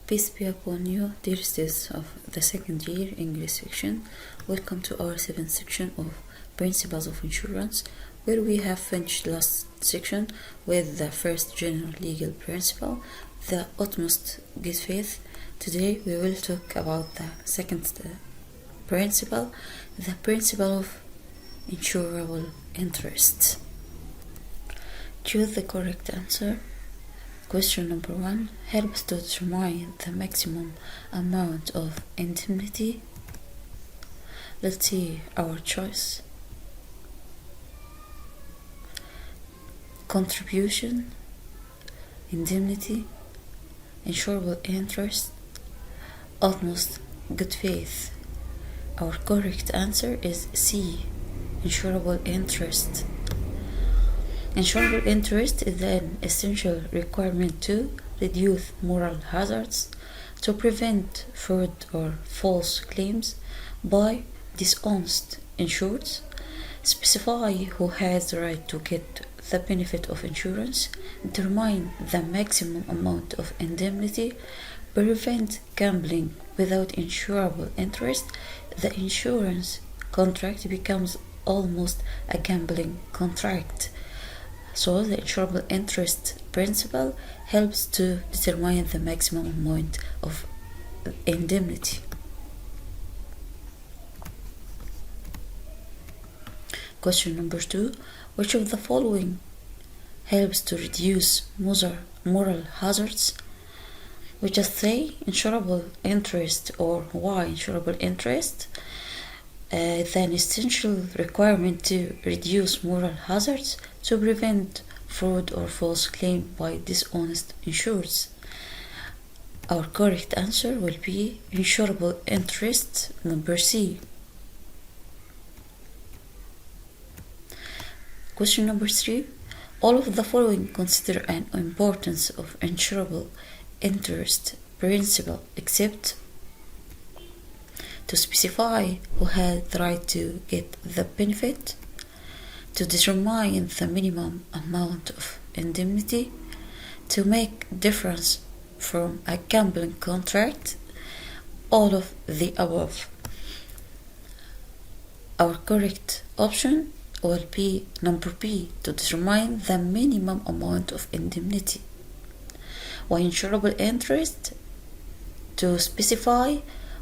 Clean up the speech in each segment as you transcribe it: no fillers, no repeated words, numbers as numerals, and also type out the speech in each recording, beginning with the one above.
Peace be upon you, dear students of the second year English section. Welcome to our seventh section of Principles of Insurance, where we have finished last section with the first general legal principle, the utmost good faith. Today we will talk about the second principle, the principle of insurable interest. Choose the correct answer. Question number 1 helps to determine the maximum amount of indemnity. Let's see our choice. Contribution, indemnity, insurable interest, utmost good faith. Our correct answer is C, insurable interest. Insurable interest is an essential requirement to reduce moral hazards, to prevent fraud or false claims by dishonest insureds, specify who has the right to get the benefit of insurance, determine the maximum amount of indemnity, prevent gambling. Without insurable interest, the insurance contract becomes almost a gambling contract. So the insurable interest principle helps to determine the maximum amount of indemnity. Question number 2. Which of the following helps to reduce moral hazards? We just say insurable interest, or why insurable interest is an essential requirement to reduce moral hazards, to prevent fraud or false claim by dishonest insureds. Our correct answer will be insurable interest, number C. Question number 3. All of the following consider an importance of insurable interest principle except to specify who had the right to get the benefit, to determine the minimum amount of indemnity, to make difference from a gambling contract, all of the above. Our correct option will be number B, to determine the minimum amount of indemnity. While insurable interest, to specify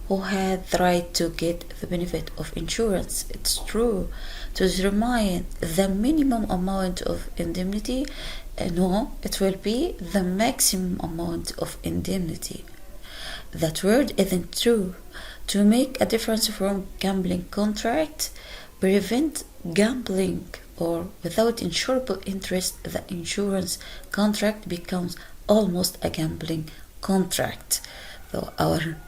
who had the right to get the benefit of insurance. It's true. To determine the minimum amount of indemnity, no, it will be the maximum amount of indemnity. That word isn't true. To make a difference from gambling contract, prevent gambling, or without insurable interest, the insurance contract becomes almost a gambling contract. So our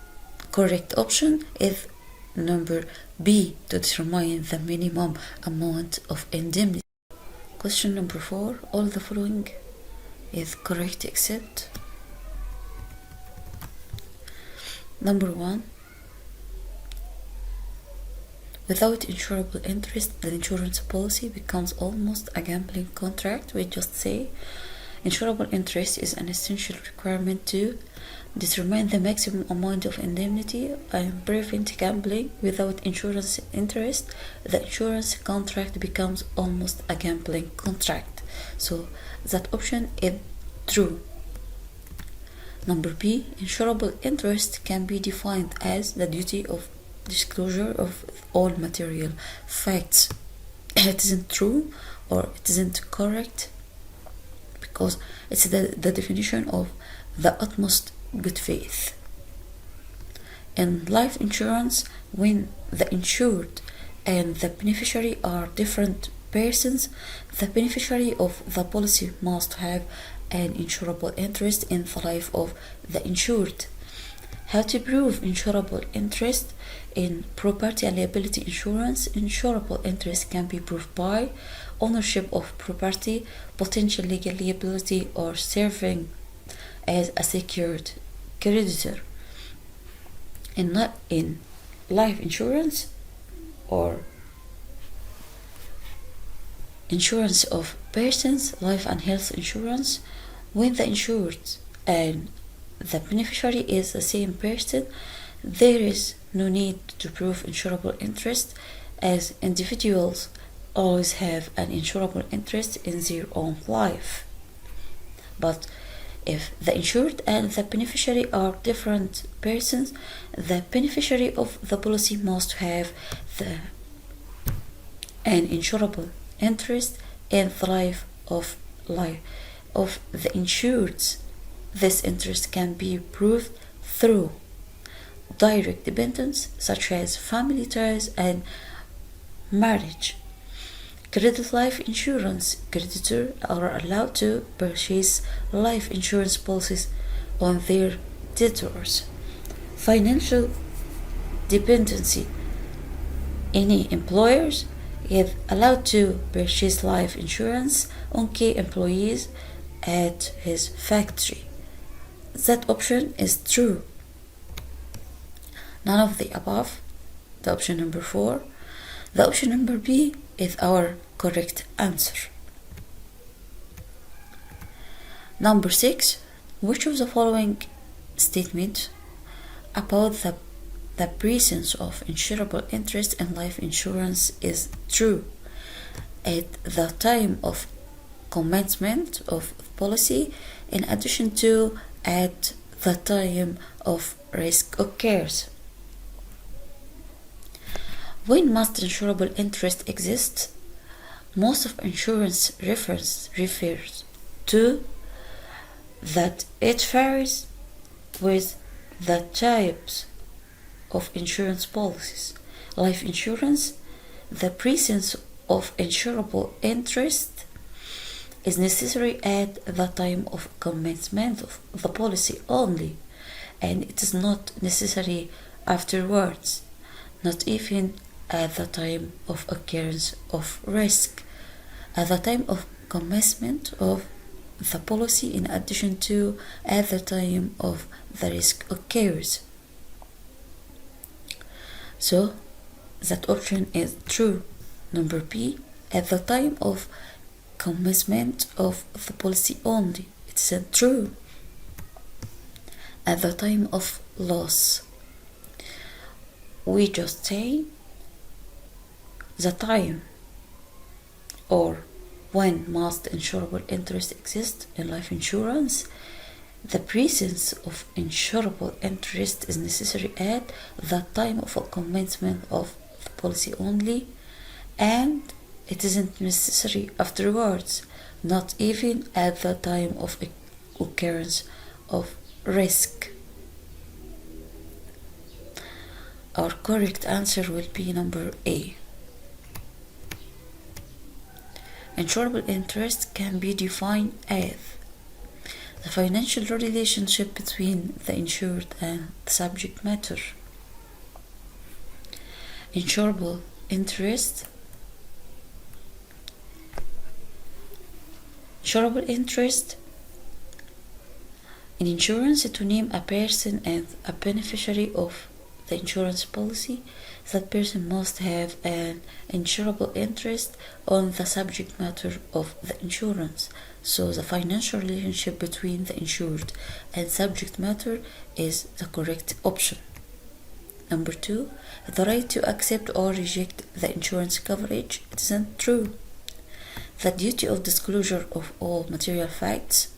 correct option is number B, to determine the minimum amount of indemnity. Question number 4. All the following is correct except number 1. Without insurable interest, the insurance policy becomes almost a gambling contract. We just say insurable interest is an essential requirement to determine the maximum amount of indemnity and prevent gambling. Without insurance interest, the insurance contract becomes almost a gambling contract. So that option is true. Number B, insurable interest can be defined as the duty of disclosure of all material facts. It isn't true, or it isn't correct, because it's the definition of the utmost good faith. In life insurance, when the insured and the beneficiary are different persons, the beneficiary of the policy must have an insurable interest in the life of the insured. How to prove insurable interest? In property and liability insurance, insurable interest can be proved by ownership of property, potential legal liability, or serving as a secured creditor. In life insurance, or insurance of persons, life and health insurance, when the insured and the beneficiary is the same person, there is no need to prove insurable interest, as individuals always have an insurable interest in their own life. But if the insured and the beneficiary are different persons, the beneficiary of the policy must have an insurable interest in the life of the insured. This interest can be proved through direct dependence, such as family ties and marriage. Credit life insurance creditors are allowed to purchase life insurance policies on their debtors. Financial dependency. Any employers is allowed to purchase life insurance on key employees at his factory. That option is true. None of the above. The option number 4. The option number B is our correct answer. Number 6. Which of the following statements about the presence of insurable interest in life insurance is true? At the time of commencement of policy, in addition to at the time of risk occurs. When must insurable interest exist? Most of insurance refers to that it varies with the types of insurance policies. Life insurance, the presence of insurable interest is necessary at the time of commencement of the policy only, and it is not necessary afterwards, not even at the time of occurrence of risk. At the time of commencement of the policy, in addition to at the time of the risk occurs. So that option is true. Number B, at the time of commencement of the policy only. It isn't true. At the time of loss, we just say the time or when must insurable interest exist in life insurance. The presence of insurable interest is necessary at the time of commencement of the policy only, and it isn't necessary afterwards, not even at the time of occurrence of risk. Our correct answer will be number A. Insurable interest can be defined as the financial relationship between the insured and the subject matter. Insurable interest in insurance, to name a person as a beneficiary of the insurance policy, that person must have an insurable interest on the subject matter of the insurance. So the financial relationship between the insured and subject matter is the correct option. Number 2, the right to accept or reject the insurance coverage. It isn't true. The duty of disclosure of all material facts,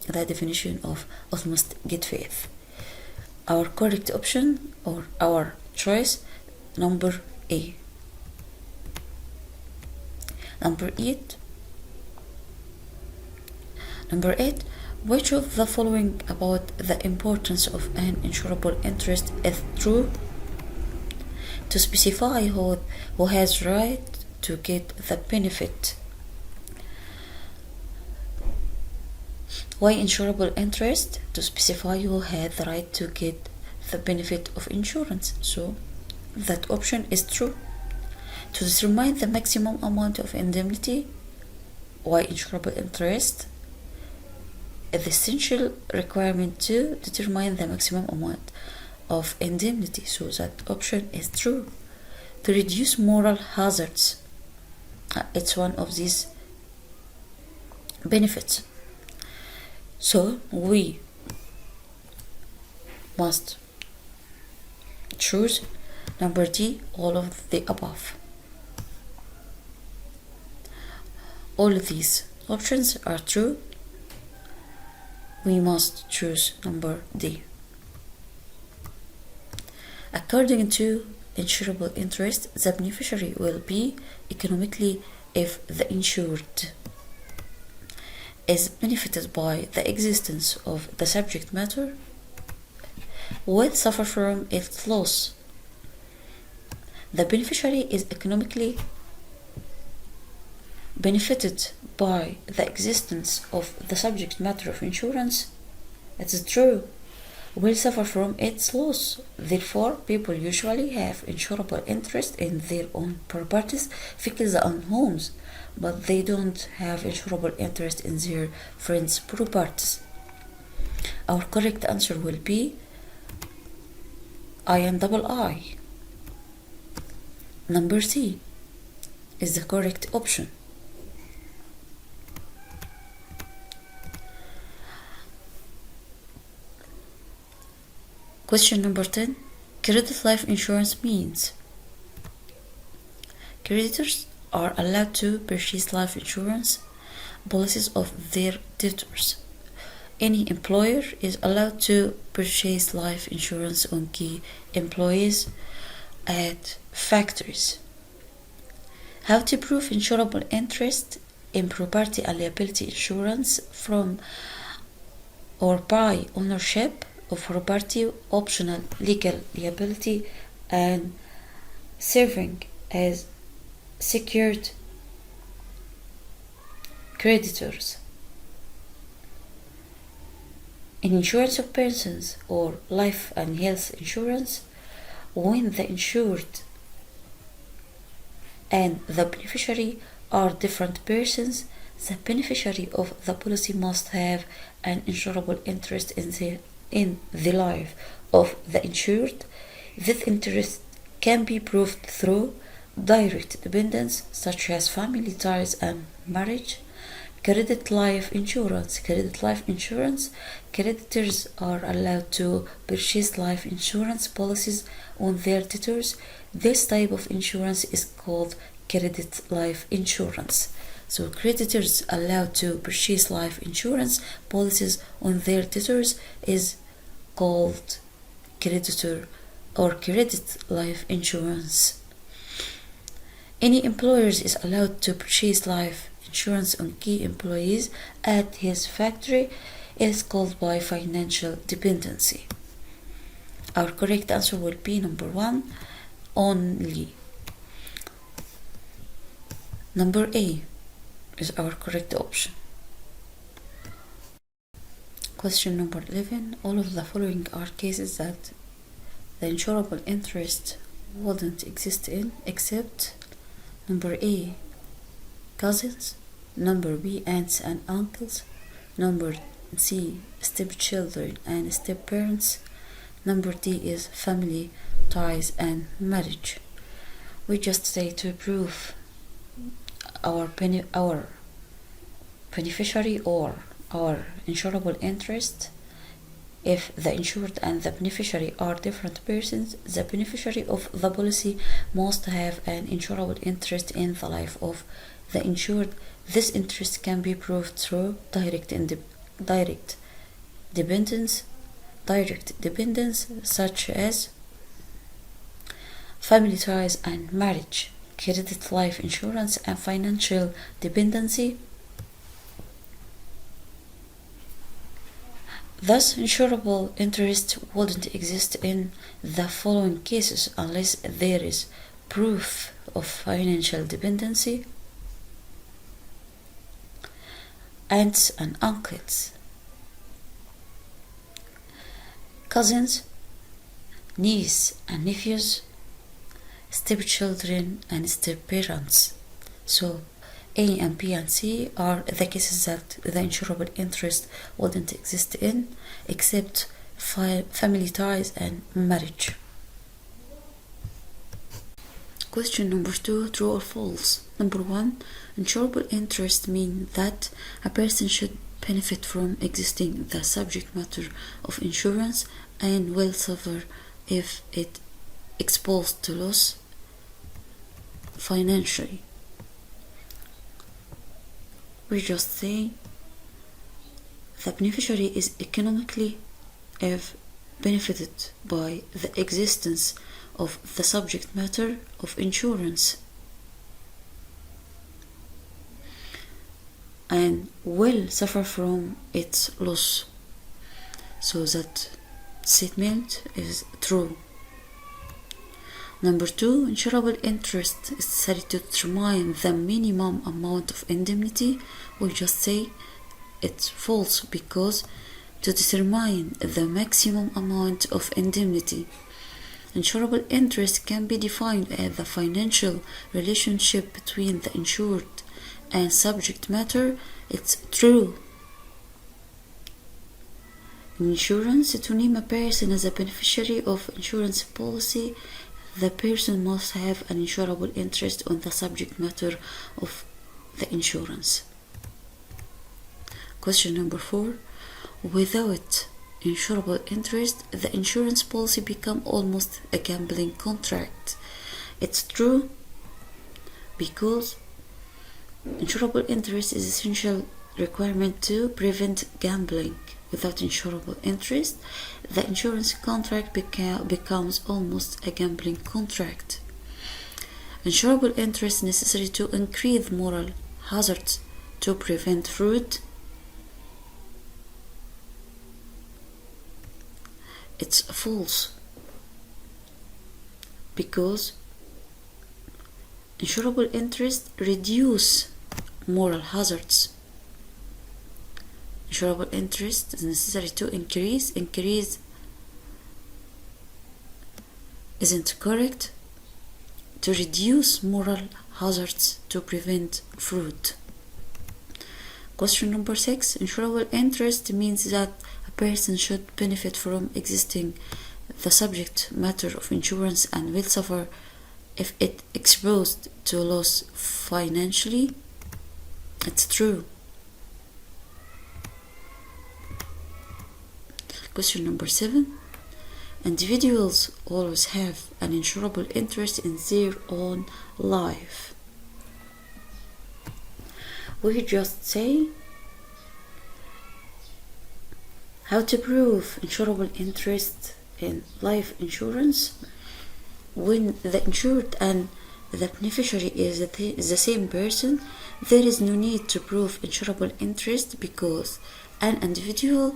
the definition of utmost good faith. Our correct option or our choice, number A. Number 8. Which of the following about the importance of an insurable interest is true? To specify who has right to get the benefit. Why insurable interest? To specify who had the right to get the benefit of insurance. So that option is true. To determine the maximum amount of indemnity. Why insurable interest? The essential requirement to determine the maximum amount of indemnity. So that option is true. To reduce moral hazards. It's one of these benefits. So we must choose. Number D, all of the above. All of these options are true. We must choose number D. According to insurable interest, the beneficiary will be economically if the insured is benefited by the existence of the subject matter, will suffer from its loss. The beneficiary is economically benefited by the existence of the subject matter of insurance. It is true. Will suffer from its loss. Therefore, people usually have insurable interest in their own properties, vehicles and homes, but they don't have insurable interest in their friends' properties. Our correct answer will be I and double I. Number C is the correct option. Question number 10. Credit life insurance means creditors are allowed to purchase life insurance policies of their debtors. Any employer is allowed to purchase life insurance on key employees at factories. How to prove insurable interest in property and liability insurance from or by ownership of property, optional legal liability, and serving as secured creditors. In insurance of persons or life and health insurance, when the insured and the beneficiary are different persons, the beneficiary of the policy must have an insurable interest in the life of the insured. This interest can be proved through direct dependence, such as family ties and marriage. Credit life insurance. Creditors are allowed to purchase life insurance policies on their debtors. This type of insurance is called credit life insurance. So creditors allowed to purchase life insurance policies on their debtors is called creditor or credit life insurance. Any employer is allowed to purchase life insurance on key employees at his factory is called by financial dependency. Our correct answer will be number 1 only. Number A is our correct option. Question number 11. All of the following are cases that the insurable interest wouldn't exist in except number A, cousins, number B, aunts and uncles, number C, stepchildren and stepparents, number D is family ties and marriage. We just say to prove our beneficiary or our insurable interest. If the insured and the beneficiary are different persons, the beneficiary of the policy must have an insurable interest in the life of the insured. This interest can be proved through direct dependence, such as family ties and marriage, credit life insurance, and financial dependency. Thus, insurable interest wouldn't exist in the following cases unless there is proof of financial dependency. Aunts and uncles, cousins, nieces and nephews, stepchildren and stepparents. So A and B and C are the cases that the insurable interest wouldn't exist in except family ties and marriage. Question number 2, true or false? Number 1, insurable interest means that a person should benefit from existing the subject matter of insurance and will suffer if it exposed to loss financially. We just say the beneficiary is economically if benefited by the existence of the subject matter of insurance and will suffer from its loss. So that statement is true. Number 2, insurable interest is said to determine the minimum amount of indemnity. We just say it's false, because to determine the maximum amount of indemnity, insurable interest can be defined as the financial relationship between the insured and subject matter. It's true. In insurance, to name a person as a beneficiary of insurance policy, the person must have an insurable interest on the subject matter of the insurance. Question number 4. Without insurable interest, the insurance policy becomes almost a gambling contract. It's true, because insurable interest is essential requirement to prevent gambling. Without insurable interest, the insurance contract becomes almost a gambling contract. Insurable interest is necessary to increase moral hazards to prevent fraud. It's false, because insurable interest reduce moral hazards. Insurable interest is necessary to increase isn't correct, to reduce moral hazards to prevent fraud. Question number 6. Insurable interest means that a person should benefit from existing the subject matter of insurance and will suffer if it exposed to loss financially. It's true. Question number 7. Individuals always have an insurable interest in their own life. We just say how to prove insurable interest in life insurance. When the insured and the beneficiary is the same person, there is no need to prove insurable interest, because an individual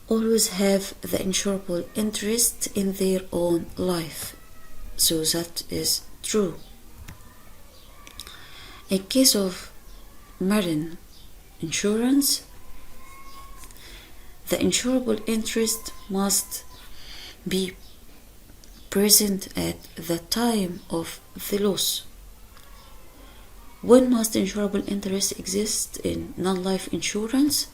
always have the insurable interest in their own life. So that is true. In case of marine insurance, the insurable interest must be present at the time of the loss. When must insurable interest exist in non-life insurance?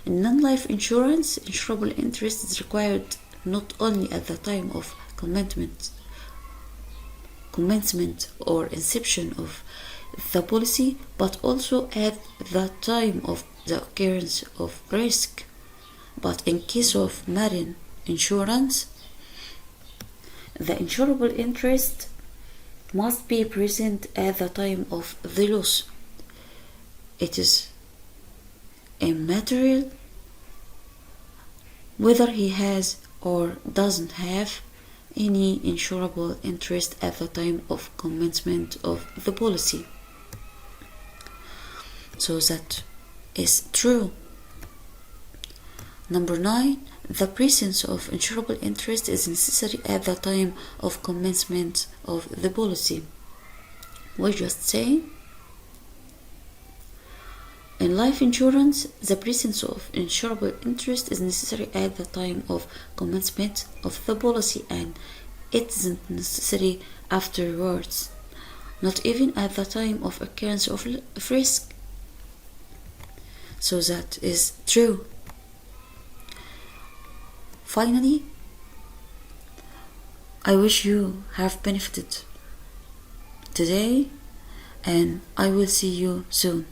In non-life insurance, insurable interest is required not only at the time of commencement or inception of the policy, but also at the time of the occurrence of risk. But in case of marine insurance, the insurable interest must be present at the time of the loss. It is immaterial whether he has or doesn't have any insurable interest at the time of commencement of the policy. So that is true. Number 9, the presence of insurable interest is necessary at the time of commencement of the policy. We just say in life insurance, the presence of insurable interest is necessary at the time of commencement of the policy, and it isn't necessary afterwards, not even at the time of occurrence of risk. So that is true. Finally, I wish you have benefited today, and I will see you soon.